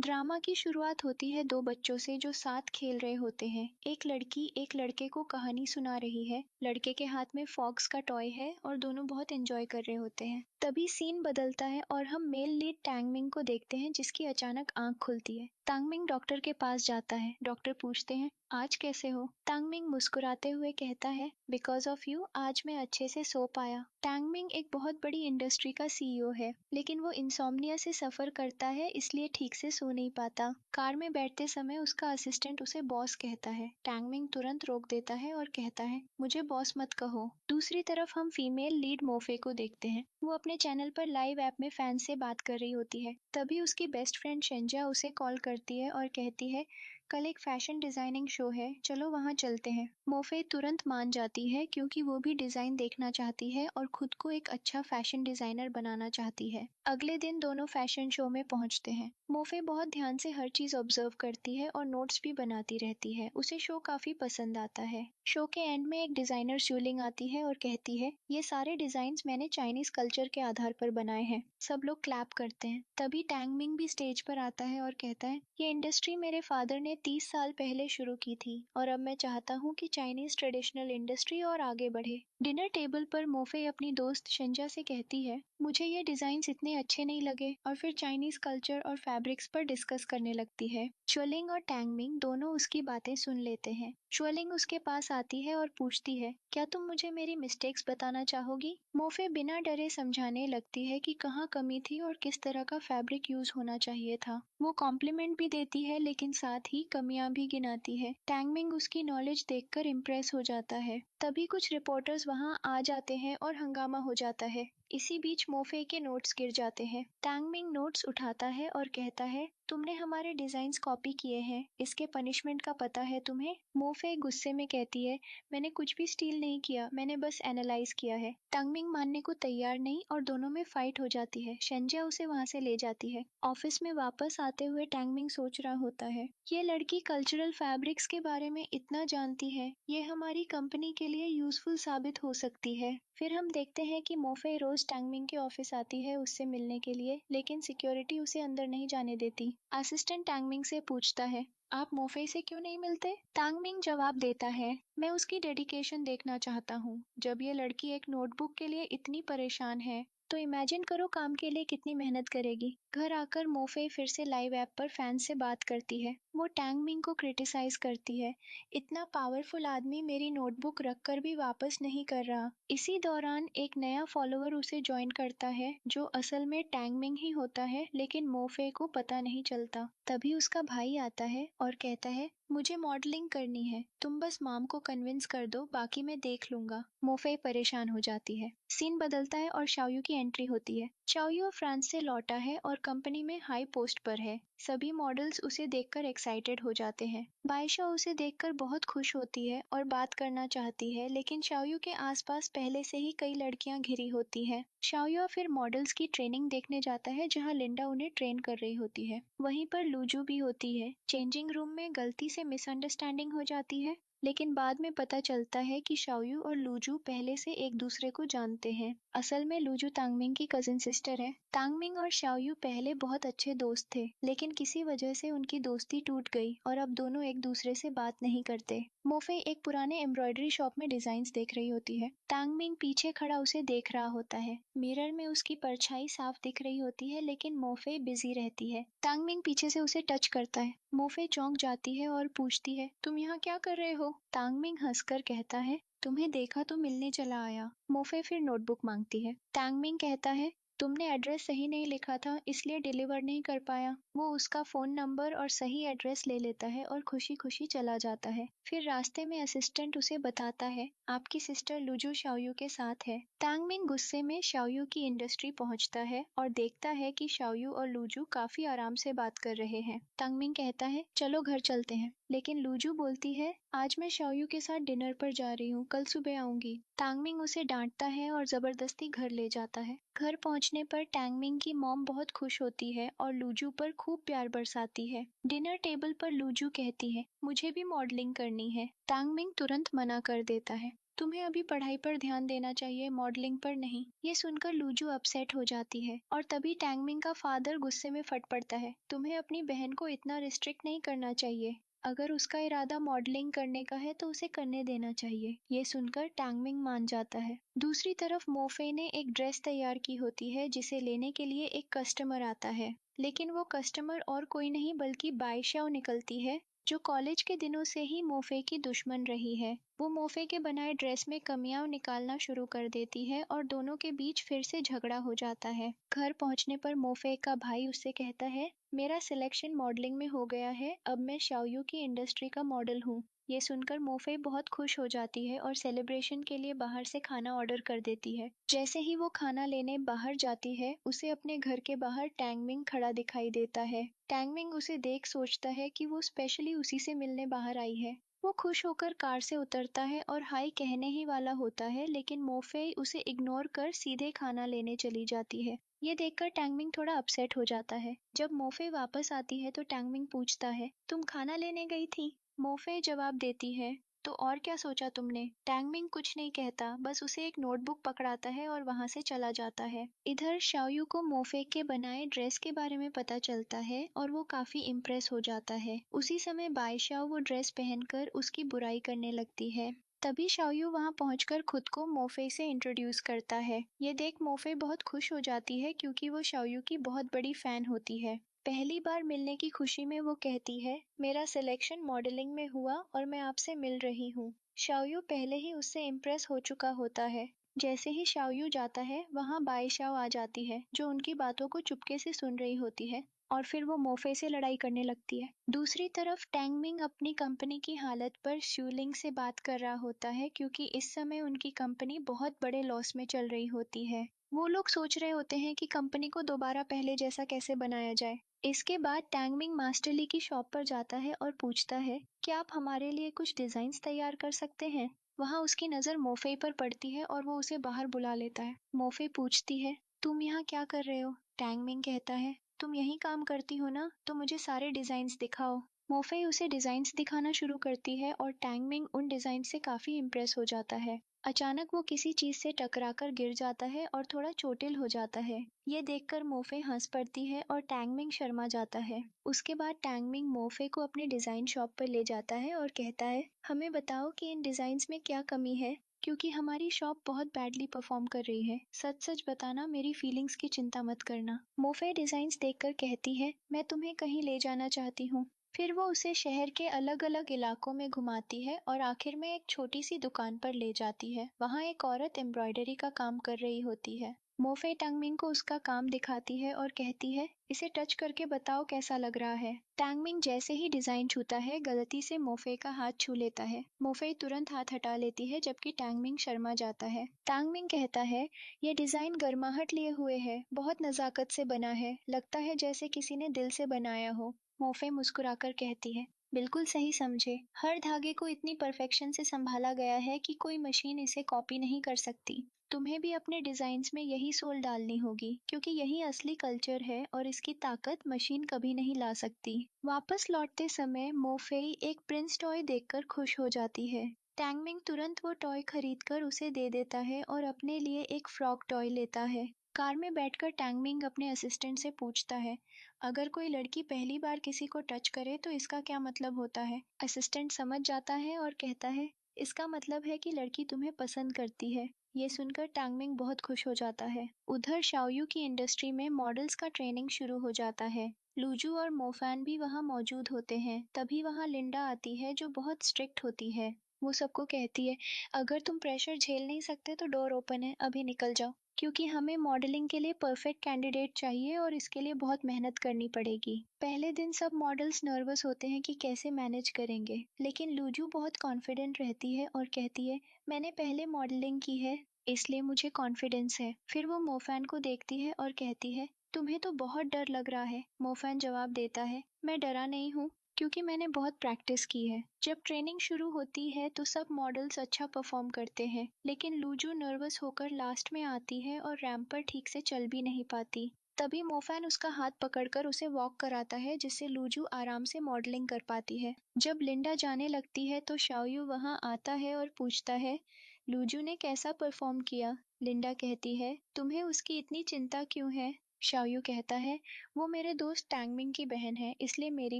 Drama की शुरुआत होती है दो बच्चों से जो साथ खेल रहे होते हैं। एक लड़की एक लड़के को कहानी सुना रही है। लड़के के हाथ में फॉक्स का टॉय है और दोनों बहुत एंजॉय कर रहे होते हैं। तभी सीन बदलता है और हम मेल लीड टैंगमिंग को देखते हैं जिसकी अचानक आंख खुलती है। तांगमिंग डॉक्टर के पास जाता है। डॉक्टर पूछते हैं, आज कैसे हो? तांगमिंग मुस्कुराते हुए कहता है, बिकॉज ऑफ यू आज मैं अच्छे से सो पाया। टैंगमिंग एक बहुत बड़ी इंडस्ट्री का सीईओ है, लेकिन वो इंसोम्निया से सफर करता है, इसलिए ठीक से सो नहीं पाता। कार में बैठते समय उसका असिस्टेंट उसे बॉस कहता है। टैंगमिंग तुरंत रोक देता है और कहता है, मुझे बॉस मत कहो। दूसरी तरफ हम फीमेल लीड मोफे को देखते हैं। वो अपने चैनल पर लाइव ऐप में फैन से बात कर रही होती है। तभी उसकी बेस्ट फ्रेंड शेंजा उसे कॉल करती है और कहती है, कल एक फैशन डिजाइनिंग शो है, चलो वहां चलते हैं। मोफे तुरंत मान जाती है क्योंकि वो भी डिजाइन देखना चाहती है और खुद को एक अच्छा फैशन डिजाइनर बनाना चाहती है। अगले दिन दोनों फैशन शो में पहुंचते हैं। मोफे बहुत ध्यान से हर चीज ऑब्जर्व करती है और नोट्स भी बनाती रहती है। उसे शो काफी पसंद आता है। शो के एंड में एक डिजाइनर ज्यूलिंग आती है और कहती है, ये सारे डिजाइन्स मैंने चाइनीज कल्चर के आधार पर बनाए हैं। सब लोग क्लैप करते हैं। तभी टैंगमिंग भी स्टेज पर आता है और कहता है, ये इंडस्ट्री मेरे फादर ने 30 साल पहले शुरू की थी और अब मैं चाहता हूँ कि चाइनीज ट्रेडिशनल इंडस्ट्री और आगे बढ़े। डिनर टेबल पर मोफे अपनी दोस्त शिंजा से कहती है, मुझे ये डिजाइन्स इतने अच्छे नहीं लगे, और फिर चाइनीज कल्चर और फैब्रिक्स पर डिस्कस करने लगती है। च्युलिंग और टैंगमिंग दोनों उसकी बातें सुन लेते हैं। च्युलिंग उसके पास आती है और पूछती है, क्या तुम मुझे मेरी मिस्टेक्स बताना चाहोगी? मोफे बिना डरे समझाने लगती है कि कहाँ कमी थी और किस तरह का फैब्रिक यूज होना चाहिए था। वो कॉम्प्लीमेंट भी देती है लेकिन साथ ही कमियां भी गिनाती है। टैंगमिंग उसकी नॉलेज देखकर इम्प्रेस हो जाता है। तभी कुछ रिपोर्टर्स वहां आ जाते हैं और हंगामा हो जाता है। इसी बीच मोफे के नोट्स गिर जाते हैं। टैंगमिंग नोट्स उठाता है और कहता है, तुमने हमारे डिजाइन्स कॉपी किए हैं, इसके पनिशमेंट का पता है तुम्हें? मोफे गुस्से में कहती है, मैंने कुछ भी स्टील नहीं किया, मैंने बस एनालाइज किया है। टैंगमिंग मानने को तैयार नहीं और दोनों में फाइट हो जाती है। शेंजा उसे वहां से ले जाती है। ऑफिस में वापस आते हुए टैंगमिंग सोच रहा होता है, ये लड़की कल्चरल फैब्रिक्स के बारे में इतना जानती है, ये हमारी कंपनी के लिए यूजफुल साबित हो सकती है। फिर हम देखते हैं कि मोफे रोज टैंगमिंग के ऑफिस आती है उससे मिलने के लिए, लेकिन सिक्योरिटी उसे अंदर नहीं जाने देती। असिस्टेंट टैंगमिंग से पूछता है, आप मोफे से क्यों नहीं मिलते? टैंगमिंग जवाब देता है, मैं उसकी डेडिकेशन देखना चाहता हूँ। जब ये लड़की एक नोटबुक के लिए इतनी परेशान है, तो इमेजिन करो काम के लिए कितनी मेहनत करेगी। घर आकर मोफे फिर से लाइव ऐप पर फैन से बात करती है। वो टैंगमिंग को क्रिटिसाइज करती है, इतना पावरफुल आदमी मेरी नोटबुक रखकर भी वापस नहीं कर रहा। इसी दौरान एक नया फॉलोअर उसे ज्वाइन करता है जो असल में टैंगमिंग ही होता है, लेकिन मोफे को पता नहीं चलता। तभी उसका भाई आता है और कहता है, मुझे मॉडलिंग करनी है, तुम बस मॉम को कन्विंस कर दो, बाकी मैं देख लूंगा। मोफे परेशान हो जाती है। सीन बदलता है और शाओयू की एंट्री होती है। शाओयू फ्रांस से लौटा है और कंपनी में हाई पोस्ट पर है। सभी मॉडल्स उसे देखकर एक्साइटेड हो जाते हैं। बायशा उसे देखकर बहुत खुश होती है और बात करना चाहती है, लेकिन शाओयू के आसपास पहले से ही कई लड़कियां घिरी होती हैं। शाओयू फिर मॉडल्स की ट्रेनिंग देखने जाता है जहां लिंडा उन्हें ट्रेन कर रही होती है। वहीं पर लूजू भी होती है। चेंजिंग रूम में गलती से मिसअंडरस्टैंडिंग हो जाती है, लेकिन बाद में पता चलता है कि शाओयू और लूजू पहले से एक दूसरे को जानते हैं। असल में लूजू तांगमिंग की कजिन सिस्टर है। तांगमिंग और शाओयू पहले बहुत अच्छे दोस्त थे, लेकिन किसी वजह से उनकी दोस्ती टूट गई और अब दोनों एक दूसरे से बात नहीं करते। मोफे एक पुराने एम्ब्रॉयडरी शॉप में डिजाइन्स देख रही होती है। तांगमिंग पीछे खड़ा उसे देख रहा होता है। मिरर में उसकी परछाई साफ दिख रही होती है, लेकिन मोफे बिजी रहती है। तांगमिंग पीछे से उसे टच करता है। मोफे चौंक जाती है और पूछती है, तुम यहाँ क्या कर रहे हो? तांगमिंग हंसकर कहता है, तुम्हें देखा तो मिलने चला आया। मोफे फिर नोटबुक मांगती है। टैंगमिंग कहता है, तुमने एड्रेस सही नहीं लिखा था, इसलिए डिलीवर नहीं कर पाया। वो उसका फोन नंबर और सही एड्रेस ले लेता है और खुशी खुशी चला जाता है। फिर रास्ते में असिस्टेंट उसे बताता है, आपकी सिस्टर लुजू शाओयू के साथ है। टैंगमिंग गुस्से में शाओयू की इंडस्ट्री पहुंचता है और देखता है कि शाओयू और लुजू काफी आराम से बात कर रहे हैं। टैंगमिंग कहता है, चलो घर चलते हैं, लेकिन लुजू बोलती है, आज मैं शाओयू के साथ डिनर पर जा रही हूँ, कल सुबह आऊंगी। टैंगमिंग उसे डांटता है और जबरदस्ती घर ले जाता है। घर पहुंचने पर टैंगमिंग की मॉम बहुत खुश होती है और लूजू पर खूब प्यार बरसाती है। डिनर टेबल पर लूजू कहती है, मुझे भी मॉडलिंग करनी है। टैंगमिंग तुरंत मना कर देता है। तुम्हें अभी पढ़ाई पर ध्यान देना चाहिए, मॉडलिंग पर नहीं। ये सुनकर लूजू अपसेट हो जाती है और तभी टैंगमिंग का फादर गुस्से में फट पड़ता है। तुम्हें अपनी बहन को इतना रिस्ट्रिक्ट नहीं करना चाहिए। अगर उसका इरादा मॉडलिंग करने का है तो उसे करने देना चाहिए। ये सुनकर टैंगमिंग मान जाता है। दूसरी तरफ मोफे ने एक ड्रेस तैयार की होती है जिसे लेने के लिए एक कस्टमर आता है। लेकिन वो कस्टमर और कोई नहीं बल्कि बाईशाओ निकलती है, जो कॉलेज के दिनों से ही मोफे की दुश्मन रही है। वो मोफे के बनाए ड्रेस में कमियां निकालना शुरू कर देती है और दोनों के बीच फिर से झगड़ा हो जाता है। घर पहुंचने पर मोफे का भाई उससे कहता है, मेरा सिलेक्शन मॉडलिंग में हो गया है, अब मैं शाओयू की इंडस्ट्री का मॉडल हूँ। ये सुनकर मोफे बहुत खुश हो जाती है और सेलिब्रेशन के लिए बाहर से खाना ऑर्डर कर देती है। जैसे ही वो खाना लेने बाहर जाती है, उसे अपने घर के बाहर टैंगमिंग खड़ा दिखाई देता है। टैंगमिंग उसे देख सोचता है कि वो स्पेशली उसी से मिलने बाहर आई है। वो खुश होकर कार से उतरता है और हाय कहने ही वाला होता है, लेकिन मोफे उसे इग्नोर कर सीधे खाना लेने चली जाती है। ये देखकर टैंगमिंग थोड़ा अपसेट हो जाता है। जब मोफे वापस आती है तो टैंगमिंग पूछता है, तुम खाना लेने गई थी? मोफे जवाब देती है, तो और क्या सोचा तुमने? टैंगमिंग कुछ नहीं कहता, बस उसे एक नोटबुक पकड़ाता है और वहां से चला जाता है। इधर शाओयू को मोफे के बनाए ड्रेस के बारे में पता चलता है और वो काफी इम्प्रेस हो जाता है। उसी समय बाईशाओ वो ड्रेस पहनकर उसकी बुराई करने लगती है। तभी शाओयू वहां पहुंचकर खुद को मोफे से इंट्रोड्यूस करता है। ये देख मोफे बहुत खुश हो जाती है क्योंकि वो शाओयू की बहुत बड़ी फैन होती है। पहली बार मिलने की खुशी में वो कहती है, मेरा सिलेक्शन मॉडलिंग में हुआ और मैं आपसे मिल रही हूँ। शाओयू पहले ही उससे इम्प्रेस हो चुका होता है। जैसे ही शाओयू जाता है, वहां बाईशाओ आ जाती है, जो उनकी बातों को चुपके से सुन रही होती है और फिर वो मोफे से लड़ाई करने लगती है। दूसरी तरफ टैंगमिंग अपनी कंपनी की हालत पर शूलिंग से बात कर रहा होता है क्योंकि इस समय उनकी कंपनी बहुत बड़े लॉस में चल रही होती है। वो लोग सोच रहे होते हैं कि कंपनी को दोबारा पहले जैसा कैसे बनाया जाए। इसके बाद टैंगमिंग मास्टर ली की शॉप पर जाता है और पूछता है, क्या आप हमारे लिए कुछ डिजाइन्स तैयार कर सकते हैं? वहां उसकी नजर मोफे पर पड़ती है और वो उसे बाहर बुला लेता है। मोफे पूछती है, तुम यहाँ क्या कर रहे हो? टैंगमिंग कहता है, तुम यही काम करती हो ना, तो मुझे सारे डिजाइन्स दिखाओ। मोफे उसे डिजाइन्स दिखाना शुरू करती है और टैंगमिंग उन डिजाइन से काफी इम्प्रेस हो जाता है। अचानक वो किसी चीज से टकराकर गिर जाता है और थोड़ा चोटिल हो जाता है। ये देखकर मोफे हंस पड़ती है और टैंगमिंग शर्मा जाता है। उसके बाद टैंगमिंग मोफे को अपने डिजाइन शॉप पर ले जाता है और कहता है, हमें बताओ कि इन डिजाइन्स में क्या कमी है, क्योंकि हमारी शॉप बहुत बैडली परफॉर्म कर रही है। सच सच बताना, मेरी फीलिंग्स की चिंता मत करना। मोफे डिजाइन्स देखकर कहती है, मैं तुम्हें कहीं ले जाना चाहती हूँ। फिर वो उसे शहर के अलग अलग इलाकों में घुमाती है और आखिर में एक छोटी सी दुकान पर ले जाती है। वहाँ एक औरत एम्ब्रॉयडरी का काम कर रही होती है। मोफे टैंगमिंग को उसका काम दिखाती है और कहती है, इसे टच करके बताओ कैसा लग रहा है। टैंगमिंग जैसे ही डिजाइन छूता है, गलती से मोफे का हाथ छू लेता है। मोफे तुरंत हाथ हटा लेती है जबकि टैंगमिंग शर्मा जाता है। टैंगमिंग कहता है, ये डिजाइन गर्माहट लिए हुए है, बहुत नजाकत से बना है, लगता है जैसे किसी ने दिल से बनाया हो। मोफे मुस्कुराकर कहती है, बिल्कुल सही समझे, हर धागे को इतनी परफेक्शन से संभाला गया है कि कोई मशीन इसे कॉपी नहीं कर सकती। तुम्हें भी अपने डिजाइन्स में यही सोल डालनी होगी, क्योंकि यही असली कल्चर है और इसकी ताकत मशीन कभी नहीं ला सकती। वापस लौटते समय मोफेई एक प्रिंस टॉय देखकर खुश हो जाती है। टैंगमिंग तुरंत वो टॉय खरीदकर उसे दे देता है और अपने लिए एक फ्रॉक टॉय लेता है। कार में बैठकर टैंगमिंग अपने असिस्टेंट से पूछता है, अगर कोई लड़की पहली बार किसी को टच करे तो इसका क्या मतलब होता है? असिस्टेंट समझ जाता है और कहता है, इसका मतलब है कि लड़की तुम्हें पसंद करती है। ये सुनकर टैंगमिंग बहुत खुश हो जाता है। उधर शाओयू की इंडस्ट्री में मॉडल्स का ट्रेनिंग शुरू हो जाता है। लूजू और मोफैन भी वहाँ मौजूद होते हैं। तभी वहाँ लिंडा आती है, जो बहुत स्ट्रिक्ट होती है। वो सबको कहती है, अगर तुम प्रेशर झेल नहीं सकते तो डोर ओपन है, अभी निकल जाओ, क्योंकि हमें मॉडलिंग के लिए परफेक्ट कैंडिडेट चाहिए और इसके लिए बहुत मेहनत करनी पड़ेगी। पहले दिन सब मॉडल्स नर्वस होते हैं कि कैसे मैनेज करेंगे, लेकिन लूजू बहुत कॉन्फिडेंट रहती है और कहती है, मैंने पहले मॉडलिंग की है, इसलिए मुझे कॉन्फिडेंस है। फिर वो मोफैन को देखती है और कहती है, तुम्हें तो बहुत डर लग रहा है। मोफैन जवाब देता है, मैं डरा नहीं हूँ, क्योंकि मैंने बहुत प्रैक्टिस की है। जब ट्रेनिंग शुरू होती है तो सब मॉडल्स अच्छा परफॉर्म करते हैं, लेकिन लूजू नर्वस होकर लास्ट में आती है और रैंप पर ठीक से चल भी नहीं पाती। तभी मोफैन उसका हाथ पकड़कर उसे वॉक कराता है, जिससे लूजू आराम से मॉडलिंग कर पाती है। जब लिंडा जाने लगती है तो शाओयू वहां आता है और पूछता है, लूजू ने कैसा परफॉर्म किया? लिंडा कहती है, तुम्हें उसकी इतनी चिंता क्यों है? शाओयू कहता है, वो मेरे दोस्त टैंगमिंग की बहन है, इसलिए मेरी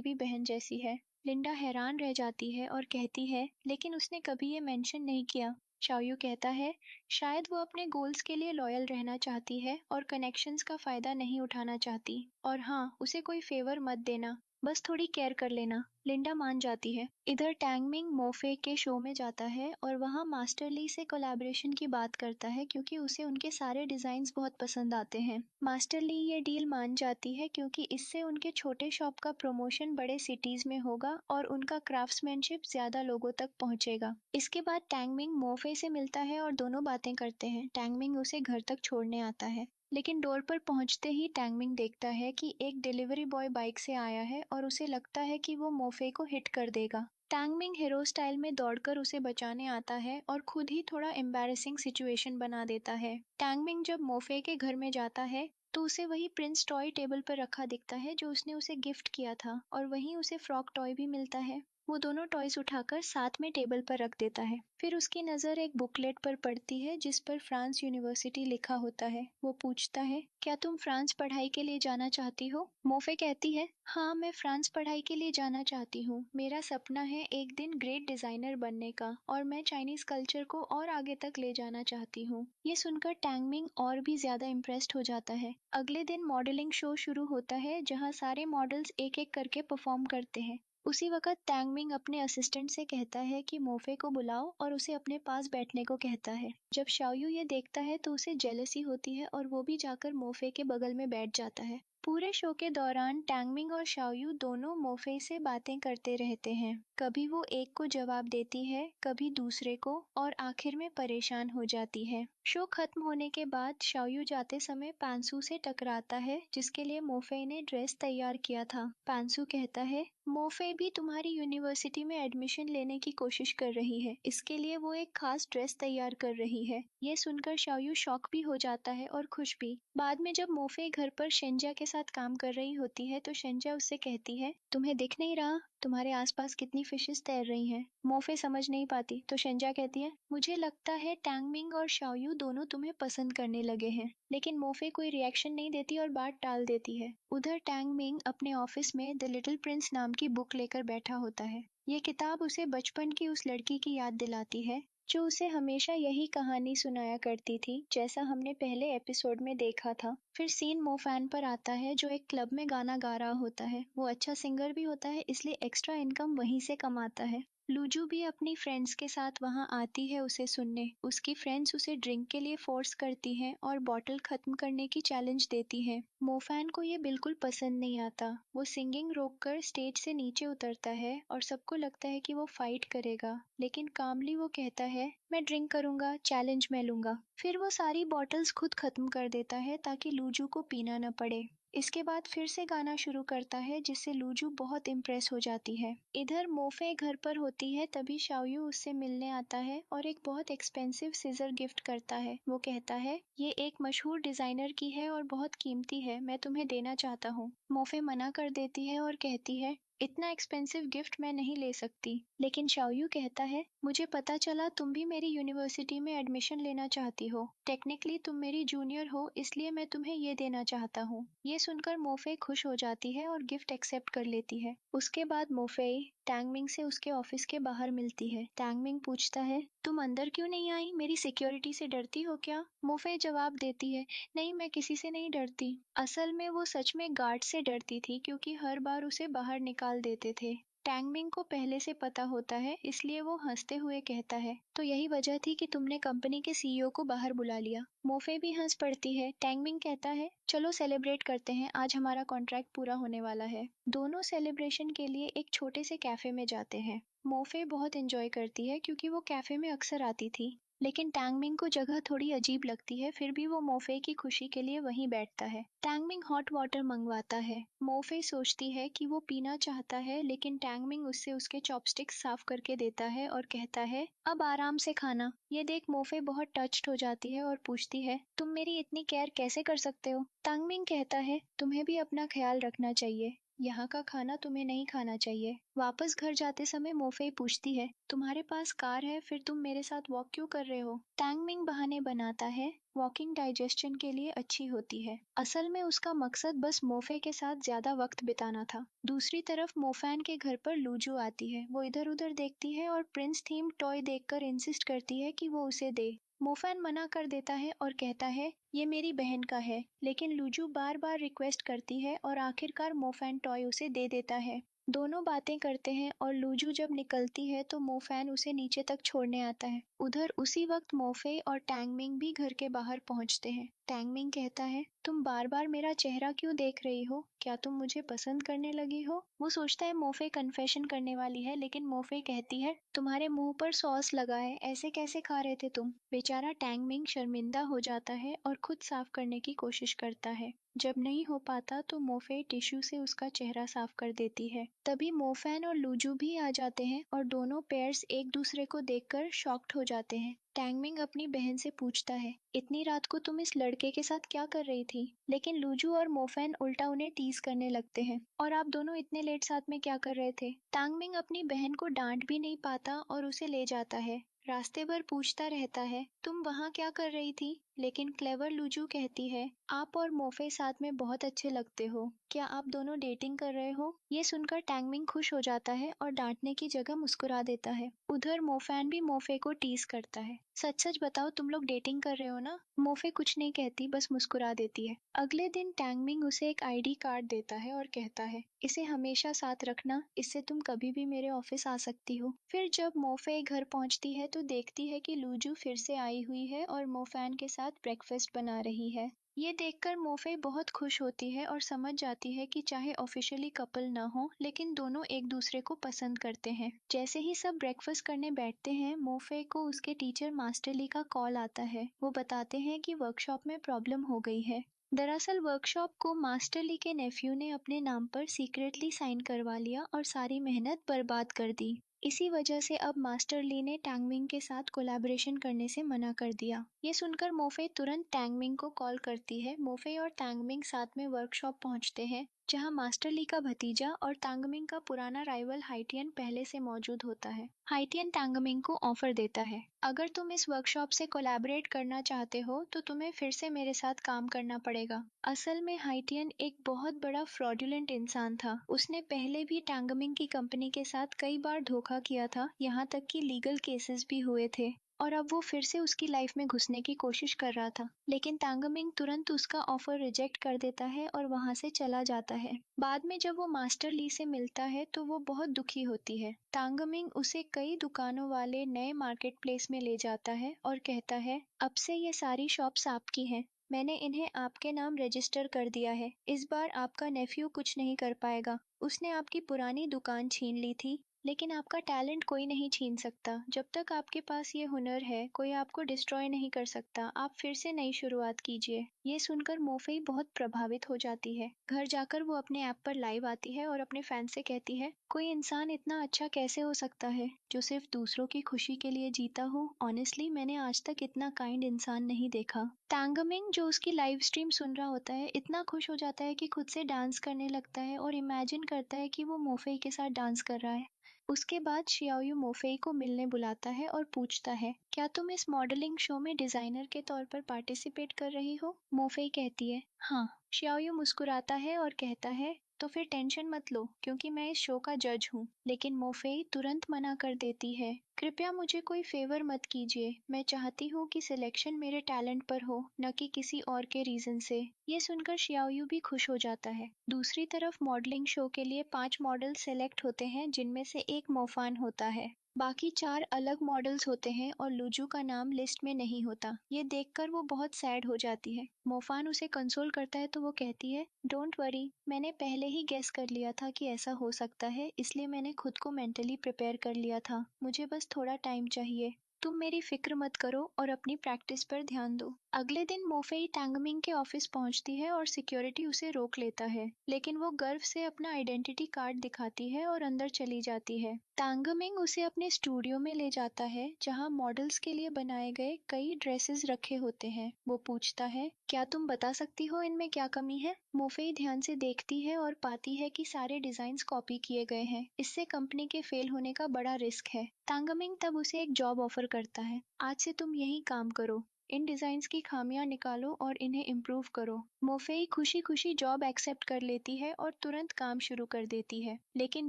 भी बहन जैसी है। लिंडा हैरान रह जाती है और कहती है, लेकिन उसने कभी ये मेंशन नहीं किया। शाओयू कहता है, शायद वो अपने गोल्स के लिए लॉयल रहना चाहती है और कनेक्शंस का फायदा नहीं उठाना चाहती। और हाँ, उसे कोई फेवर मत देना, बस थोड़ी केयर कर लेना। लिंडा मान जाती है। इधर टैंगमिंग मोफे के शो में जाता है और वहाँ मास्टर ली से कोलैबोरेशन की बात करता है क्योंकि उसे उनके सारे डिजाइन्स बहुत पसंद आते हैं। मास्टर ली ये डील मान जाती है क्योंकि इससे उनके छोटे शॉप का प्रमोशन बड़े सिटीज में होगा और उनका क्राफ्ट्समैनशिप ज्यादा लोगों तक पहुंचेगा। इसके बाद टैंगमिंग मोफे से मिलता है और दोनों बातें करते हैं। टैंगमिंग उसे घर तक छोड़ने आता है, लेकिन डोर पर पहुंचते ही टैंगमिंग देखता है कि एक डिलीवरी बॉय बाइक से आया है और उसे लगता है कि वो मोफे को हिट कर देगा। टैंगमिंग हीरो स्टाइल में दौड़कर उसे बचाने आता है और खुद ही थोड़ा एम्बैरेसिंग सिचुएशन बना देता है। टैंगमिंग जब मोफे के घर में जाता है तो उसे वही प्रिंस टॉय टेबल पर रखा दिखता है जो उसने उसे गिफ्ट किया था, और वहीं उसे फ्रॉक टॉय भी मिलता है। वो दोनों टॉयज उठाकर साथ में टेबल पर रख देता है। फिर उसकी नज़र एक बुकलेट पर पड़ती है जिस पर फ्रांस यूनिवर्सिटी लिखा होता है। वो पूछता है, क्या तुम फ्रांस पढ़ाई के लिए जाना चाहती हो? मोफे कहती है, हाँ, मैं फ्रांस पढ़ाई के लिए जाना चाहती हूँ। मेरा सपना है एक दिन ग्रेट डिजाइनर बनने का और मैं चाइनीज कल्चर को और आगे तक ले जाना चाहती हूँ। ये सुनकर टैंगमिंग और भी ज्यादा इम्प्रेस्ड हो जाता है। अगले दिन मॉडलिंग शो शुरू होता है जहाँ सारे मॉडल्स एक एक करके परफॉर्म करते हैं। उसी वक्त टैंगमिंग अपने असिस्टेंट से कहता है कि मोफे को बुलाओ और उसे अपने पास बैठने को कहता है। जब शाओयू ये देखता है तो उसे जेलसी होती है और वो भी जाकर मोफे के बगल में बैठ जाता है। पूरे शो के दौरान टैंगमिंग और शाओयू दोनों मोफे से बातें करते रहते हैं। कभी वो एक को जवाब देती है, कभी दूसरे को, और आखिर में परेशान हो जाती है। शो खत्म होने के बाद शाओयू जाते समय पांसू से टकराता है जिसके लिए मोफे ने ड्रेस तैयार किया था। पांसू कहता है, मोफे भी तुम्हारी यूनिवर्सिटी में एडमिशन लेने की कोशिश कर रही है, इसके लिए वो एक खास ड्रेस तैयार कर रही है। ये सुनकर शाओयू शॉक भी हो जाता है और खुश भी। बाद में जब मोफे घर पर शेंजा के साथ काम कर रही होती है तो शेंजा उससे कहती है, तुम्हें दिख नहीं रहा तुम्हारे आसपास कितनी फिशेस तैर रही हैं? मोफे समझ नहीं पाती तो शेंजा कहती है, मुझे लगता है टैंगमिंग और शाओयू दोनों तुम्हें पसंद करने लगे हैं। लेकिन मोफे कोई रिएक्शन नहीं देती और बात टाल देती है। उधर टैंगमिंग अपने ऑफिस में द लिटिल प्रिंस नाम की बुक लेकर बैठा होता है। ये किताब उसे बचपन की उस लड़की की याद दिलाती है जो उसे हमेशा यही कहानी सुनाया करती थी, जैसा हमने पहले एपिसोड में देखा था। फिर सीन मोफैन पर आता है जो एक क्लब में गाना गा रहा होता है। वो अच्छा सिंगर भी होता है इसलिए एक्स्ट्रा इनकम वहीं से कमाता है। लूजू भी अपनी फ्रेंड्स के साथ वहां आती है उसे सुनने। उसकी फ्रेंड्स उसे ड्रिंक के लिए फोर्स करती हैं और बॉटल खत्म करने की चैलेंज देती हैं। मोफैन को ये बिल्कुल पसंद नहीं आता। वो सिंगिंग रोककर स्टेज से नीचे उतरता है और सबको लगता है कि वो फाइट करेगा, लेकिन कामली वो कहता है, मैं ड्रिंक करूंगा, चैलेंज मैं लूंगा। फिर वो सारी बॉटल्स खुद खत्म कर देता है ताकि लूजू को पीना न पड़े। इसके बाद फिर से गाना शुरू करता है जिससे लूजू बहुत इम्प्रेस हो जाती है। इधर मोफे घर पर होती है तभी शाओयू उससे मिलने आता है और एक बहुत एक्सपेंसिव सीजर गिफ्ट करता है। वो कहता है, ये एक मशहूर डिजाइनर की है और बहुत कीमती है, मैं तुम्हें देना चाहता हूँ। मोफे मना कर देती है और कहती है, इतना एक्सपेंसिव गिफ्ट मैं नहीं ले सकती। लेकिन शाओयू कहता है, मुझे पता चला तुम भी मेरी यूनिवर्सिटी में एडमिशन लेना चाहती हो। टेक्निकली तुम मेरी जूनियर हो इसलिए मैं तुम्हें ये देना चाहता हूँ। ये सुनकर मोफे खुश हो जाती है और गिफ्ट एक्सेप्ट कर लेती है। उसके बाद मोफे टैंगमिंग से उसके ऑफिस के बाहर मिलती है। टैंगमिंग पूछता है, तुम अंदर क्यों नहीं आई? मेरी सिक्योरिटी से डरती हो क्या? मोफे जवाब देती है, नहीं, मैं किसी से नहीं डरती। असल में वो सच में गार्ड से डरती थी क्योंकि हर बार उसे बाहर निकाल देते थे। टैंगमिंग को पहले से पता होता है इसलिए वो हंसते हुए कहता है, तो यही वजह थी कि तुमने कंपनी के सीईओ को बाहर बुला लिया। मोफे भी हंस पड़ती है। टैंगमिंग कहता है, चलो सेलिब्रेट करते हैं, आज हमारा कॉन्ट्रैक्ट पूरा होने वाला है। दोनों सेलिब्रेशन के लिए एक छोटे से कैफे में जाते हैं। मोफे बहुत एंजॉय करती है क्योंकि वो कैफे में अक्सर आती थी, लेकिन टैंगमिंग को जगह थोड़ी अजीब लगती है। फिर भी वो मोफे की खुशी के लिए वहीं बैठता है। टैंगमिंग हॉट वाटर मंगवाता है। मोफे सोचती है कि वो पीना चाहता है, लेकिन टैंगमिंग उससे उसके चॉपस्टिक्स साफ करके देता है और कहता है, अब आराम से खाना। ये देख मोफे बहुत टच्ड हो जाती है और पूछती है, तुम मेरी इतनी केयर कैसे कर सकते हो? टैंगमिंग कहता है, तुम्हें भी अपना ख्याल रखना चाहिए। यहाँ का खाना तुम्हें नहीं खाना चाहिए। वापस घर जाते समय मोफेई पूछती है, तुम्हारे पास कार है, फिर तुम मेरे साथ वॉक क्यों कर रहे हो? टैंग मिंग बहाने बनाता है, वॉकिंग डाइजेशन के लिए अच्छी होती है। असल में उसका मकसद बस मोफे के साथ ज्यादा वक्त बिताना था। दूसरी तरफ मोफैन के घर पर लूजू आती है। वो इधर उधर देखती है और प्रिंस थीम टॉय देखकर इंसिस्ट करती है कि वो उसे दे। मोफैन मना कर देता है और कहता है ये मेरी बहन का है, लेकिन लूजू बार बार रिक्वेस्ट करती है और आखिरकार मोफैन टॉय उसे दे देता है। दोनों बातें करते हैं और लूजू जब निकलती है तो मोफैन उसे नीचे तक छोड़ने आता है। उधर उसी वक्त मोफे और टैंगमिंग भी घर के बाहर पहुंचते हैं। टैंगमिंग कहता है, तुम बार बार मेरा चेहरा क्यों देख रही हो? क्या तुम मुझे पसंद करने लगी हो? वो सोचता है मोफे कन्फेशन करने वाली है, लेकिन मोफे कहती है, तुम्हारे मुंह पर सॉस लगा है, ऐसे कैसे खा रहे थे तुम? बेचारा टैंगमिंग शर्मिंदा हो जाता है और खुद साफ करने की कोशिश करता है। जब नहीं हो पाता तो मोफे टिश्यू से उसका चेहरा साफ कर देती है। तभी मोफैन और लूजू भी आ जाते हैं और दोनों पेयर्स एक दूसरे को देखकर शॉक्ड हो जाते हैं। टैंगमिंग अपनी बहन से पूछता है, इतनी रात को तुम इस लड़के के साथ क्या कर रही थी? लेकिन लूजू और मोफैन उल्टा उन्हें टीज करने लगते हैं, और आप दोनों इतने लेट साथ में क्या कर रहे थे? टैंगमिंग अपनी बहन को डांट भी नहीं पाता और उसे ले जाता है। रास्ते भर पूछता रहता है, तुम वहाँ क्या कर रही थी? लेकिन क्लेवर लूजू कहती है, आप और मोफे साथ में बहुत अच्छे लगते हो, क्या आप दोनों डेटिंग कर रहे हो? ये सुनकर टैंगमिंग खुश हो जाता है और डांटने की जगह मुस्कुरा देता है। उधर मोफैन भी मोफे को टीज करता है, सच सच बताओ तुम लोग डेटिंग कर रहे हो ना? मोफे कुछ नहीं कहती, बस मुस्कुरा देती है। अगले दिन टैंगमिंग उसे एक आईडी कार्ड देता है और कहता है, इसे हमेशा साथ रखना, इससे तुम कभी भी मेरे ऑफिस आ सकती हो। फिर जब मोफे घर पहुंचती है तो देखती है कि लूजू फिर से आई हुई है और मोफैन के साथ ब्रेकफास्ट बना रही है। ये देखकर मोफे बहुत खुश होती है और समझ जाती है कि चाहे ऑफिशियली कपल ना हो, लेकिन दोनों एक दूसरे को पसंद करते हैं। जैसे ही सब ब्रेकफास्ट करने बैठते हैं, मोफे को उसके टीचर मास्टर ली का कॉल आता है। वो बताते हैं कि वर्कशॉप में प्रॉब्लम हो गई है। दरअसल वर्कशॉप को मास्टर ली के नेफ्यू ने अपने नाम पर सीक्रेटली साइन करवा लिया और सारी मेहनत बर्बाद कर दी। इसी वजह से अब मास्टर ली ने टैंगमिंग के साथ कोलैबोरेशन करने से मना कर दिया। ये सुनकर मोफे तुरंत टैंगमिंग को कॉल करती है। मोफे और टैंगमिंग साथ में वर्कशॉप पहुंचते हैं, जहां मास्टर ली का भतीजा और टैंगमिंग का पुराना राइवल हाइटियन पहले से मौजूद होता है। हाइटियन टैंगमिंग को ऑफर देता है, अगर तुम इस वर्कशॉप से कोलैबोरेट करना चाहते हो तो तुम्हें फिर से मेरे साथ काम करना पड़ेगा। असल में हाइटियन एक बहुत बड़ा फ्रॉडुलेंट इंसान था। उसने पहले भी टैंगमिंग की कंपनी के साथ कई बार धोखा किया था, यहाँ तक कि लीगल केसेस भी हुए थे। और अब वो फिर से उसकी लाइफ में घुसने की कोशिश कर रहा था, लेकिन टैंगमिंग तुरंत उसका ऑफर रिजेक्ट कर देता है और वहां से चला जाता है। बाद में जब वो मास्टर ली से मिलता है तो वो बहुत दुखी होती है। टैंगमिंग उसे कई दुकानों वाले नए मार्केट प्लेस में ले जाता है और कहता है, अब से ये सारी शॉप्स आपकी हैं, मैंने इन्हें आपके नाम रजिस्टर कर दिया है। इस बार आपका नेफ्यू कुछ नहीं कर पाएगा। उसने आपकी पुरानी दुकान छीन ली थी, लेकिन आपका टैलेंट कोई नहीं छीन सकता। जब तक आपके पास ये हुनर है, कोई आपको डिस्ट्रॉय नहीं कर सकता। आप फिर से नई शुरुआत कीजिए। ये सुनकर मोफई बहुत प्रभावित हो जाती है। घर जाकर वो अपने ऐप पर लाइव आती है और अपने फैन से कहती है, कोई इंसान इतना अच्छा कैसे हो सकता है जो सिर्फ दूसरों की खुशी के लिए जीता हो? ऑनेस्टली मैंने आज तक इतना काइंड इंसान नहीं देखा। टैंगमिंग जो उसकी लाइव स्ट्रीम सुन रहा होता है, इतना खुश हो जाता है कि खुद से डांस करने लगता है और इमेजिन करता है कि वो मोफई के साथ डांस कर रहा है। उसके बाद शियाओयू मोफेई को मिलने बुलाता है और पूछता है, क्या तुम इस मॉडलिंग शो में डिजाइनर के तौर पर पार्टिसिपेट कर रही हो? मोफेई कहती है, हाँ। शियाओयू मुस्कुराता है और कहता है, तो फिर टेंशन मत लो, क्योंकि मैं इस शो का जज हूँ। लेकिन मोफेई तुरंत मना कर देती है, कृपया मुझे कोई फेवर मत कीजिए, मैं चाहती हूँ कि सिलेक्शन मेरे टैलेंट पर हो, न कि किसी और के रीजन से। ये सुनकर शियाओयू भी खुश हो जाता है। दूसरी तरफ मॉडलिंग शो के लिए 5 मॉडल सेलेक्ट होते हैं, जिनमें से एक मोफान होता है। बाकी 4 अलग मॉडल्स होते हैं और लूजू का नाम लिस्ट में नहीं होता। ये देखकर वो बहुत सैड हो जाती है। मोफान उसे कंसोल करता है तो वो कहती है, डोंट वरी, मैंने पहले ही गेस कर लिया था कि ऐसा हो सकता है, इसलिए मैंने खुद को मेंटली प्रिपेयर कर लिया था, मुझे बस थोड़ा टाइम चाहिए। तुम मेरी फिक्र मत करो और अपनी प्रैक्टिस पर ध्यान दो। अगले दिन मोफेई टैंगमिंग के ऑफिस पहुंचती है और सिक्योरिटी उसे रोक लेता है, लेकिन वो गर्व से अपना आइडेंटिटी कार्ड दिखाती है और अंदर चली जाती है। टैंगमिंग उसे अपने स्टूडियो में ले जाता है जहां मॉडल्स के लिए बनाए गए कई ड्रेसेस रखे होते हैं। वो पूछता है, क्या तुम बता सकती हो इनमें क्या कमी है? मोफेई ध्यान से देखती है और पाती है कि सारे डिजाइन कॉपी किए गए हैं। इससे कंपनी के फेल होने का बड़ा रिस्क है। टैंगमिंग तब उसे एक जॉब ऑफर करता है। आज से तुम यही काम करो, इन डिजाइन्स की खामियां निकालो और इन्हें इम्प्रूव करो। मोफेई खुशी खुशी जॉब एक्सेप्ट कर लेती है और तुरंत काम शुरू कर देती है। लेकिन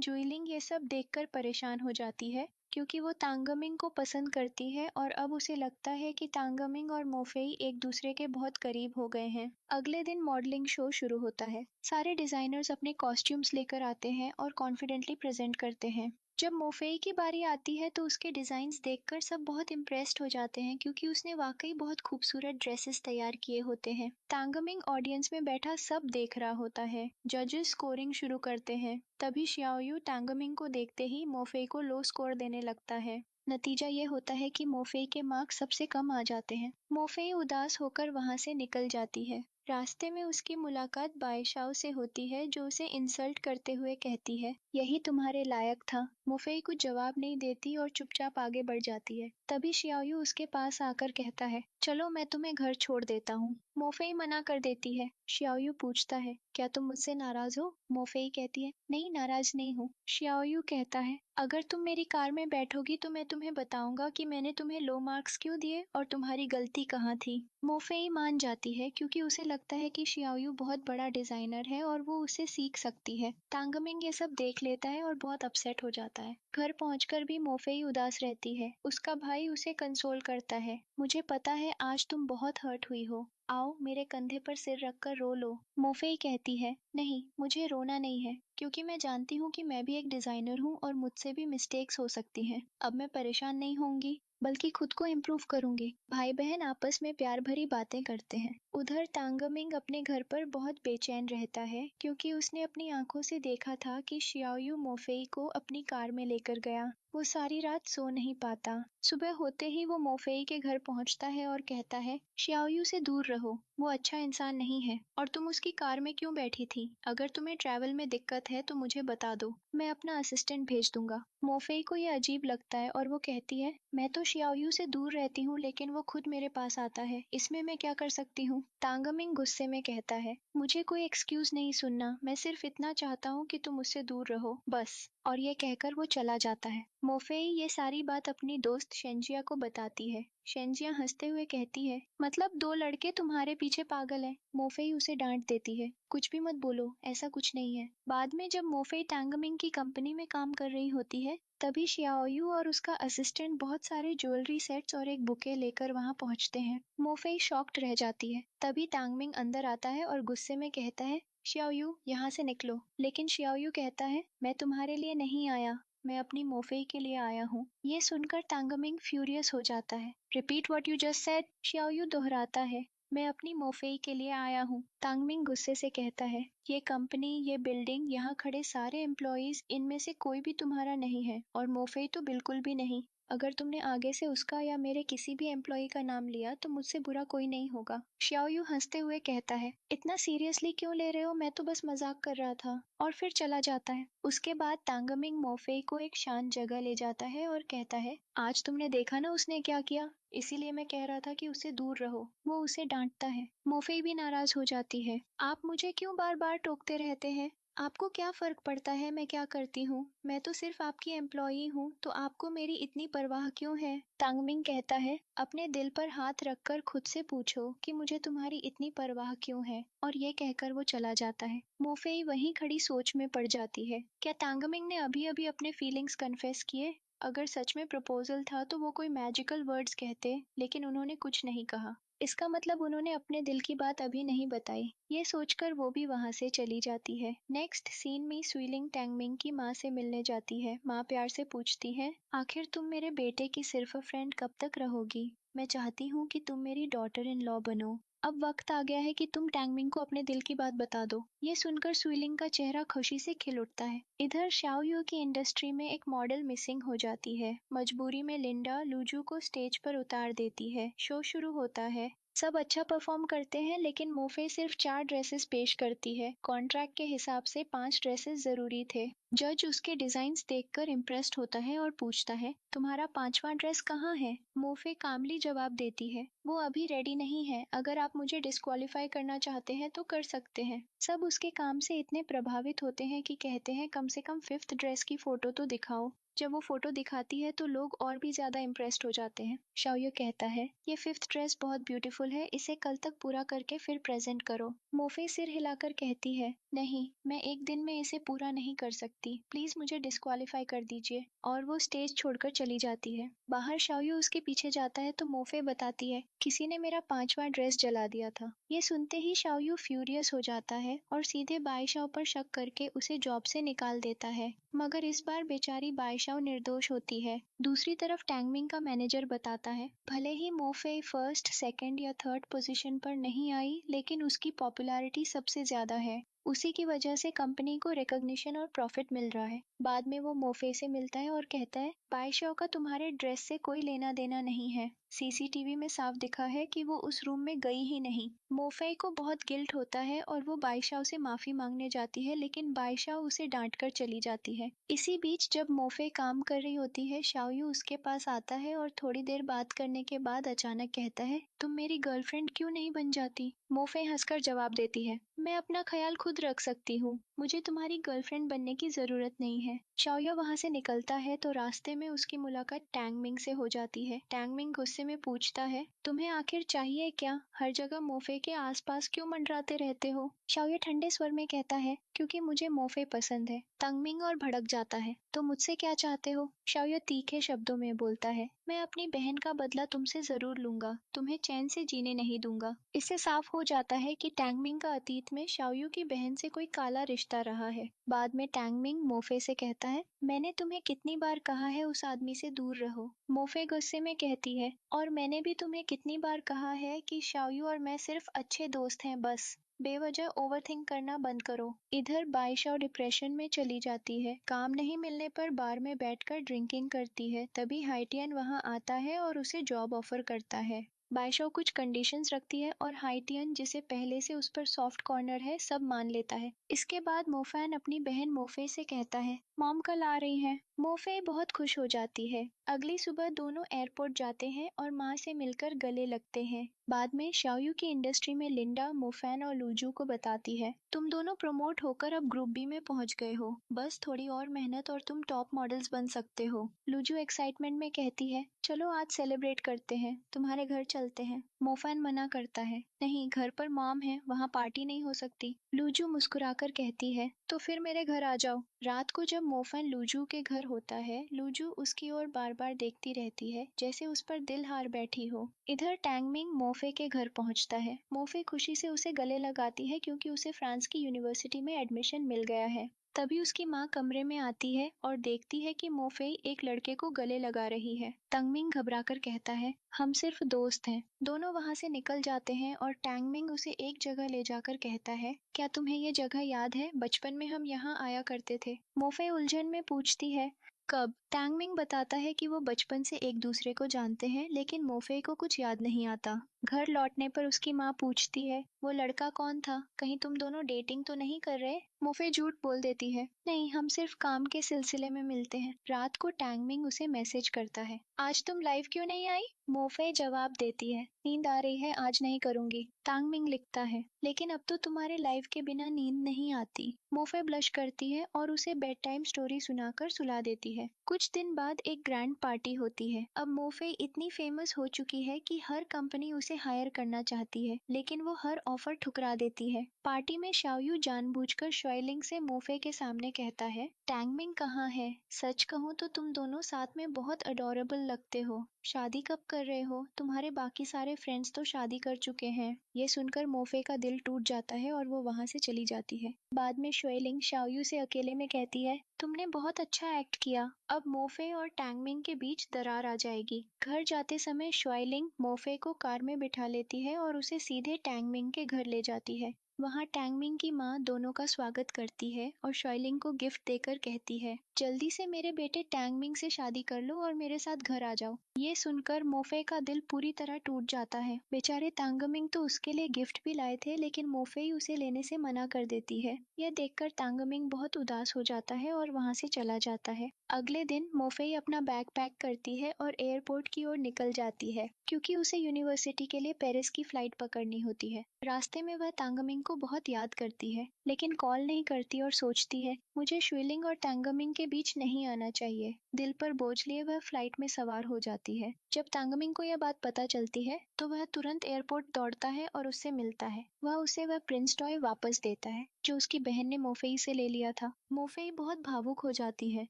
जुइलिंग ये सब देखकर परेशान हो जाती है, क्योंकि वो तांगमिंग को पसंद करती है और अब उसे लगता है कि तांगमिंग और मोफेई एक दूसरे के बहुत करीब हो गए हैं। अगले दिन मॉडलिंग शो शुरू होता है। सारे डिजाइनर्स अपने कॉस्ट्यूम्स लेकर आते हैं और कॉन्फिडेंटली प्रेजेंट करते हैं। जब मोफेई की बारी आती है तो उसके डिजाइन्स देखकर सब बहुत इम्प्रेस्ड हो जाते हैं, क्योंकि उसने वाकई बहुत खूबसूरत ड्रेसेस तैयार किए होते हैं। तांगमिंग ऑडियंस में बैठा सब देख रहा होता है। जजेस स्कोरिंग शुरू करते हैं। तभी शियाओयू टैंगमिंग को देखते ही मोफेई को लो स्कोर देने लगता है। नतीजा ये होता है कि मोफेई के मार्क्स सबसे कम आ जाते हैं। मोफेई उदास होकर वहां से निकल जाती है। रास्ते में उसकी मुलाकात बायशाओ से होती है, जो उसे इंसल्ट करते हुए कहती है, यही तुम्हारे लायक था। मोफेई कुछ जवाब नहीं देती और चुपचाप आगे बढ़ जाती है। तभी शियाओयू उसके पास आकर कहता है, चलो मैं तुम्हें घर छोड़ देता हूँ। मोफेई मना कर देती है। शियाओयू पूछता है, क्या तुम मुझसे नाराज हो? मोफेई कहती है, नहीं, नाराज नहीं हूँ। शियाओयू कहता है, अगर तुम मेरी कार में बैठोगी तो मैं तुम्हें बताऊंगा कि मैंने तुम्हें लो मार्क्स क्यों दिए और तुम्हारी गलती कहाँ थी। मोफेई मान जाती है, क्योंकि उसे लगता है कि शियाओयू बहुत बड़ा डिजाइनर है और वो उसे सीख सकती है। तांगमिंग ये सब देख लेता है और बहुत अपसेट हो जाता है। घर पहुंचकर भी मोफेई उदास रहती है। उसका भाई उसे कंसोल करता है, मुझे पता है आज तुम बहुत हर्ट हुई हो, आओ मेरे कंधे पर सिर रखकर रो लो। मोफेई कहती है, नहीं, मुझे रोना नहीं है, क्योंकि मैं जानती हूँ कि मैं भी एक डिजाइनर हूँ और मुझसे भी मिस्टेक्स हो सकती हैं। अब मैं परेशान नहीं होंगी, बल्कि खुद को इम्प्रूव करूंगी। भाई बहन आपस में प्यार भरी बातें करते हैं। उधर तांगमिंग अपने घर पर बहुत बेचैन रहता है, क्योंकि उसने अपनी आंखों से देखा था कि शियाओयू मोफेई को अपनी कार में लेकर गया। वो सारी रात सो नहीं पाता। सुबह होते ही वो मोफेई के घर पहुंचता है और कहता है, शियाओयू से दूर रहो, वो अच्छा इंसान नहीं है। और तुम उसकी कार में क्यों बैठी थी? अगर तुम्हें ट्रैवल में दिक्कत है तो मुझे बता दो, मैं अपना असिस्टेंट भेज दूंगा। मोफेई को ये अजीब लगता है और वो कहती है, मैं तो शियाओयू से दूर रहती हूँ, लेकिन वो खुद मेरे पास आता है, इसमें मैं क्या कर सकती हूँ? तांगमिंग गुस्से में कहता है, मुझे कोई एक्सक्यूज नहीं सुनना, मैं सिर्फ इतना चाहता हूँ कि तुम उससे दूर रहो, बस। और ये कहकर वो चला जाता है। मोफेई ये सारी बात अपनी दोस्त शेंजिया को बताती है। शेंजिया हंसते हुए कहती है, मतलब दो लड़के तुम्हारे पीछे पागल हैं। मोफेई उसे डांट देती है, कुछ भी मत बोलो, ऐसा कुछ नहीं है। बाद में जब मोफेई टैंगमिंग की कंपनी में काम कर रही होती है, तभी शियाओयू और उसका असिस्टेंट बहुत सारे ज्वेलरी सेट्स और एक बुके लेकर वहां पहुंचते हैं। मोफेई शॉक्ड रह जाती है। तभी टैंगमिंग अंदर आता है और गुस्से में कहता है, शियाओयू यहाँ से निकलो। लेकिन शियाओयू कहता है, मैं तुम्हारे लिए नहीं आया, मैं अपनी मोफेई के लिए आया हूँ। ये सुनकर तांगमिंग फ्यूरियस हो जाता है। Repeat what you just said, Xiaoyu दोहराता है, मैं अपनी मोफेई के लिए आया हूँ। तांगमिंग गुस्से से कहता है, ये कंपनी, ये बिल्डिंग, यहाँ खड़े सारे एम्प्लॉयज, इनमें से कोई भी तुम्हारा नहीं है और मोफेई तो बिल्कुल भी नहीं। अगर तुमने आगे से उसका या मेरे किसी भी एम्प्लॉय का नाम लिया तो मुझसे बुरा कोई नहीं होगा। शियाओयू हंसते हुए कहता है, इतना सीरियसली क्यों ले रहे हो, मैं तो बस मजाक कर रहा था। और फिर चला जाता है। उसके बाद तांगमिंग मोफेई को एक शांत जगह ले जाता है और कहता है, आज तुमने देखा ना उसने क्या किया, इसीलिए मैं कह रहा था कि उससे दूर रहो। वो उसे डांटता है। मोफेई भी नाराज हो जाती है, आप मुझे क्यों बार बार टोकते रहते हैं? आपको क्या फर्क पड़ता है मैं क्या करती हूँ? मैं तो सिर्फ आपकी एम्प्लॉई हूँ, तो आपको मेरी इतनी परवाह क्यों है? तांगमिंग कहता है, अपने दिल पर हाथ रखकर खुद से पूछो कि मुझे तुम्हारी इतनी परवाह क्यों है। और ये कहकर वो चला जाता है। मोफेई वहीं खड़ी सोच में पड़ जाती है। क्या तांगमिंग ने अभी अभी अपने फीलिंग्स कन्फेस किए? अगर सच में प्रपोजल था तो वो कोई मैजिकल वर्ड्स कहते, लेकिन उन्होंने कुछ नहीं कहा। इसका मतलब उन्होंने अपने दिल की बात अभी नहीं बताई। ये सोचकर वो भी वहां से चली जाती है। नेक्स्ट सीन में स्वीलिंग टैंगमिंग की माँ से मिलने जाती है। माँ प्यार से पूछती है, आखिर तुम मेरे बेटे की सिर्फ फ्रेंड कब तक रहोगी? मैं चाहती हूँ कि तुम मेरी डॉटर इन लॉ बनो। अब वक्त आ गया है कि तुम टैंगमिंग को अपने दिल की बात बता दो। ये सुनकर सुइलिंग का चेहरा खुशी से खिल उठता है। इधर शाओयू की इंडस्ट्री में एक मॉडल मिसिंग हो जाती है। मजबूरी में लिंडा लूजू को स्टेज पर उतार देती है। शो शुरू होता है। सब अच्छा परफॉर्म करते हैं लेकिन मोफे सिर्फ 4 ड्रेसेस पेश करती है। कॉन्ट्रैक्ट के हिसाब से 5 ड्रेसेस जरूरी थे। जज उसके डिजाइन्स देखकर इम्प्रेस्ड होता है और पूछता है, तुम्हारा 5वां ड्रेस कहाँ है? मोफे कामली जवाब देती है, वो अभी रेडी नहीं है। अगर आप मुझे डिस्क्वालीफाई करना चाहते हैं तो कर सकते हैं। सब उसके काम से इतने प्रभावित होते हैं कि कहते हैं कम से कम 5th ड्रेस की फोटो तो दिखाओ। जब वो फोटो दिखाती है तो लोग और भी ज्यादा इम्प्रेस्ड हो जाते हैं। शाओयू कहता है, ये 5th ड्रेस बहुत ब्यूटीफुल है, इसे कल तक पूरा करके फिर प्रेजेंट करो। मोफे सिर हिलाकर कहती है, नहीं, मैं एक दिन में इसे पूरा नहीं कर सकती, प्लीज मुझे डिस्क्वालीफाई कर दीजिए। और वो स्टेज छोड़कर चली जाती है। बाहर शाओयू उसके पीछे जाता है तो मोफे बताती है, किसी ने मेरा 5वां ड्रेस जला दिया था। ये सुनते ही शाओयू फ्यूरियस हो जाता है और सीधे बाईशाओ पर शक करके उसे जॉब से निकाल देता है। मगर इस बार बेचारी बाईशाओ निर्दोष होती है। दूसरी तरफ टैंगमिंग का मैनेजर बताता है, भले ही मोफे फर्स्ट, सेकंड या थर्ड पोजीशन पर नहीं आई, लेकिन उसकी पॉपुलैरिटी सबसे ज्यादा है। उसी की वजह से कंपनी को रिकॉग्निशन और प्रॉफिट मिल रहा है। बाद में वो मोफे से मिलता है और कहता है, बाईशाओ का तुम्हारे ड्रेस से कोई लेना देना नहीं है। सीसीटीवी में साफ दिखा है कि वो उस रूम में गई ही नहीं। मोफे को बहुत गिल्ट होता है और वो बाईशाओ से माफी मांगने जाती है, लेकिन बाईशाओ उसे डांट कर चली जाती है। इसी बीच जब मोफे काम कर रही होती है, शाओयू उसके पास आता है और थोड़ी देर बात करने के बाद अचानक कहता है, तुम मेरी गर्लफ्रेंड क्यों नहीं बन जाती? मोफे हंसकर जवाब देती है, मैं अपना ख्याल खुद रख सकती हूँ, मुझे तुम्हारी गर्लफ्रेंड बनने की जरूरत नहीं है। शाओयू वहां से निकलता है तो रास्ते में उसकी मुलाकात टैंगमिंग से हो जाती है। टैंगमिंग गुस्से में पूछता है, तुम्हें आखिर चाहिए क्या? हर जगह मोफे के आसपास क्यों मंडराते रहते हो? शाओयू ठंडे स्वर में कहता है, क्योंकि मुझे मोफे पसंद है। टैंगमिंग और भड़क जाता है, तो मुझसे क्या चाहते हो? शाओयू तीखे शब्दों में बोलता है, मैं अपनी बहन का बदला तुमसे जरूर लूंगा, तुम्हें चैन से जीने नहीं दूंगा। इससे साफ हो जाता है कि टैंगमिंग का अतीत में शाओयू की बहन से कोई काला रिश्ता रहा है। बाद में टैंगमिंग मोफे से कहता है, मैंने तुम्हें कितनी बार कहा है उस आदमी से दूर रहो। मोफे गुस्से में कहती है, और मैंने भी तुम्हें कितनी बार कहा है कि शाओयू और मैं सिर्फ अच्छे दोस्त हैं बस। बेवजह ओवरथिंक करना बंद करो। इधर बाईशाओ डिप्रेशन में चली जाती है। काम नहीं मिलने पर बार में बैठकर ड्रिंकिंग करती है। तभी हाइटियन वहां आता है और उसे जॉब ऑफर करता है। बाईशाओ कुछ कंडीशंस रखती है और हाइटियन, जिसे पहले से उस पर सॉफ्ट कॉर्नर है, सब मान लेता है। इसके बाद मोफैन अपनी बहन मोफे से कहता है, मॉम कल आ रही हैं। मोफे बहुत खुश हो जाती है। अगली सुबह दोनों एयरपोर्ट जाते हैं और माँ से मिलकर गले लगते हैं। बाद में शाओयू की इंडस्ट्री में लिंडा मोफैन और लूजू को बताती है, तुम दोनों प्रमोट होकर अब ग्रुप बी में पहुंच गए हो, बस थोड़ी और मेहनत और तुम टॉप मॉडल्स बन सकते हो। लूजू एक्साइटमेंट में कहती है, चलो आज सेलिब्रेट करते हैं, तुम्हारे घर चलते हैं। मोफैन मना करता है, नहीं, घर पर मॉम है, वहाँ पार्टी नहीं हो सकती। लूजू मुस्कुराकर कहती है, तो फिर मेरे घर आ जाओ। रात को जब मोफैन लूजू के घर होता है, लूजू उसकी ओर बार बार देखती रहती है, जैसे उस पर दिल हार बैठी हो। इधर टैंगमिंग मोफे के घर पहुंचता है। मोफे खुशी से उसे गले लगाती है क्योंकि उसे फ्रांस की यूनिवर्सिटी में एडमिशन मिल गया है। तभी उसकी माँ कमरे में आती है और देखती है कि मोफे एक लड़के को गले लगा रही है। टैंगमिंग घबराकर कहता है, हम सिर्फ दोस्त हैं। दोनों वहां से निकल जाते हैं और टैंगमिंग उसे एक जगह ले जाकर कहता है, क्या तुम्हें ये जगह याद है? बचपन में हम यहाँ आया करते थे। मोफे उलझन में पूछती है, कब? टैंगमिंग बताता है कि वो बचपन से एक दूसरे को जानते हैं, लेकिन मोफे को कुछ याद नहीं आता। घर लौटने पर उसकी माँ पूछती है, वो लड़का कौन था? कहीं तुम दोनों डेटिंग तो नहीं कर रहे? मोफे झूठ बोल देती है, नहीं, हम सिर्फ काम के सिलसिले में मिलते हैं। रात को टैंगमिंग उसे मैसेज करता है, आज तुम लाइव क्यों नहीं आई? मोफे जवाब देती है, नींद आ रही है, आज नहीं करूंगी। टैंगमिंग लिखता है, लेकिन अब तो तुम्हारे लाइव के बिना नींद नहीं आती। मोफे ब्लश करती है और उसे बेड टाइम स्टोरी सुनाकर सुला देती है। कुछ दिन बाद एक ग्रैंड पार्टी होती है। अब मोफे इतनी फेमस हो चुकी है कि हर कंपनी उसे हायर करना चाहती है, लेकिन वो हर ऑफर ठुकरा देती है। पार्टी में शाओयू जानबूझकर शॉयलिंग से मोफे के सामने कहता है, टैंगमिंग कहाँ है? सच कहूँ तो तुम दोनों साथ में बहुत अडोरेबल लगते हो। शादी कब कर रहे हो? तुम्हारे बाकी सारे फ्रेंड्स तो शादी कर चुके हैं। ये सुनकर मोफे का दिल टूट जाता है और वो वहां से चली जाती है। बाद में शॉयलिंग शाओयू से अकेले में कहती है, तुमने बहुत अच्छा एक्ट किया। अब मोफे और टैंगमिंग के बीच दरार आ जाएगी। घर जाते समय शॉयलिंग मोफे को कार में बिठा लेती है और उसे सीधे टैंगमिंग के घर ले जाती है। वहाँ टैंगमिंग की माँ दोनों का स्वागत करती है और शॉयलिंग को गिफ्ट देकर कहती है, जल्दी से मेरे बेटे टैंगमिंग से शादी कर लो और मेरे साथ घर आ जाओ। ये सुनकर मोफे का दिल पूरी तरह टूट जाता है। बेचारे तांगमिंग तो उसके लिए गिफ्ट भी लाए थे, लेकिन मोफे उसे लेने से मना कर देती है। यह देखकर तांगमिंग बहुत उदास हो जाता है और वहाँ से चला जाता है। अगले दिन मोफेई अपना बैग पैक करती है और एयरपोर्ट की ओर निकल जाती है, क्योंकि उसे यूनिवर्सिटी के लिए पेरिस की फ्लाइट पकड़नी होती है। रास्ते में वह तांगमिंग को बहुत याद करती है, लेकिन कॉल नहीं करती और सोचती है, मुझे शुइलिंग और तांगमिंग के बीच नहीं आना चाहिए। दिल पर बोझ लिए वह फ्लाइट में सवार हो जाती है। जब तांगमिंग को यह बात पता चलती है तो वह तुरंत एयरपोर्ट दौड़ता है और उससे मिलता है। वह प्रिंस टॉय वापस देता है जो उसकी बहन ने मोफेई से ले लिया था। मोफेई बहुत भावुक हो जाती है,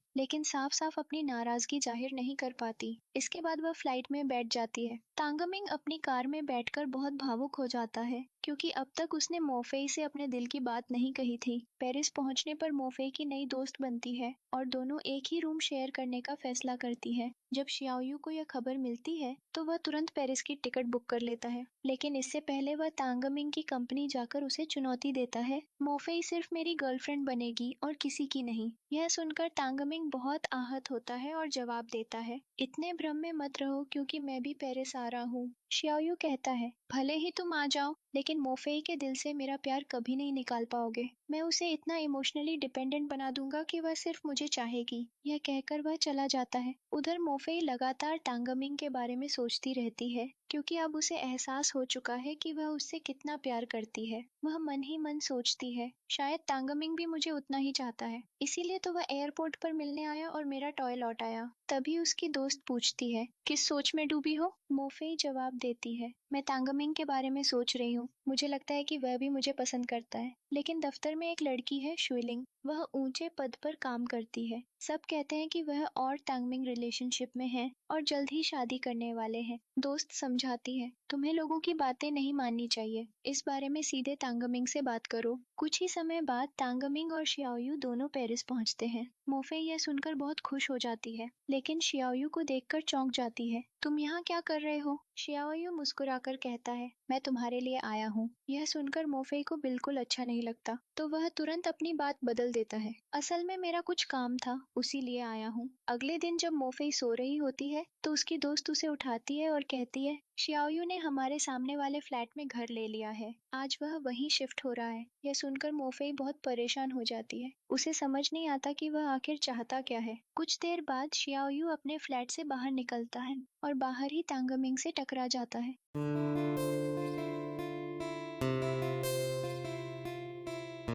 लेकिन साफ साफ अपनी नाराजगी जाहिर नहीं कर पाती। इसके बाद वह फ्लाइट में बैठ जाती है। तांगमिंग अपनी कार में बैठकर बहुत भावुक हो जाता है, क्योंकि अब तक उसने मोफेई से अपने दिल की बात नहीं कही थी। पेरिस पहुंचने पर मोफेई की नई दोस्त बनती है और दोनों एक ही रूम शेयर करने का फैसला करती है। जब शियाओयू को यह खबर मिलती है तो वह तुरंत पेरिस की टिकट बुक कर लेता है, लेकिन इससे पहले वह तांगमिंग की कंपनी जाकर उसे चुनौती देता है, मोफेई सिर्फ मेरी गर्लफ्रेंड बनेगी और किसी की नहीं। यह सुनकर तांगमिंग बहुत आहत होता है और जवाब देता है, इतने भ्रम में मत रहो, क्योंकि मैं भी पेरिस आ रहा हूँ। शियाओयू कहता है, भले ही तुम आ जाओ, लेकिन मोफेई के दिल से मेरा प्यार कभी नहीं निकाल पाओगे। मैं उसे इतना इमोशनली डिपेंडेंट बना दूंगा कि वह सिर्फ मुझे चाहेगी। यह कहकर वह चला जाता है। उधर मोफेई लगातार तांगमिंग के बारे में सोचती रहती है, क्योंकि अब उसे एहसास हो चुका है कि वह उससे कितना प्यार करती है। वह मन ही मन सोचती है, शायद तांगमिंग भी मुझे उतना ही चाहता है, इसीलिए तो वह एयरपोर्ट पर मिलने आया और मेरा टॉय लौट आया। तभी उसकी दोस्त पूछती है, किस सोच में डूबी हो? मोफेई जवाब देती है, मैं तांगमिंग के बारे में सोच रही हूँ। मुझे लगता है कि वह भी मुझे पसंद करता है, लेकिन दफ्तर में एक लड़की है शुइलिंग, वह ऊंचे पद पर काम करती है। सब कहते हैं कि वह और तांगमिंग रिलेशनशिप में है और जल्द ही शादी करने वाले हैं। दोस्त समझाती है, तुम्हें लोगों की बातें नहीं माननी चाहिए, इस बारे में सीधे तांगमिंग से बात करो। कुछ ही समय बाद तांगमिंग और शियाओयू दोनों पेरिस पहुंचते हैं। मोफे यह सुनकर बहुत खुश हो जाती है, लेकिन शियाओयू को देखकर चौंक जाती है। तुम यहाँ क्या कर रहे हो? शियाओयू मुस्कुराकर कहता है, मैं तुम्हारे लिए आया हूँ। यह सुनकर मोफे को बिल्कुल अच्छा नहीं लगता, तो वह तुरंत अपनी बात बदल देता है, असल में मेरा कुछ काम था, उसी लिए आया हूँ। अगले दिन जब मोफे सो रही होती है तो उसकी दोस्त उसे उठाती है और कहती है, शियाओयू ने हमारे सामने वाले फ्लैट में घर ले लिया है, आज वह वहीं शिफ्ट हो रहा है। यह सुनकर मोफे बहुत परेशान हो जाती है, उसे समझ नहीं आता कि वह आखिर चाहता क्या है। कुछ देर बाद शियाओयू अपने फ्लैट से बाहर निकलता है और बाहर ही तांगमिंग से टकरा जाता है।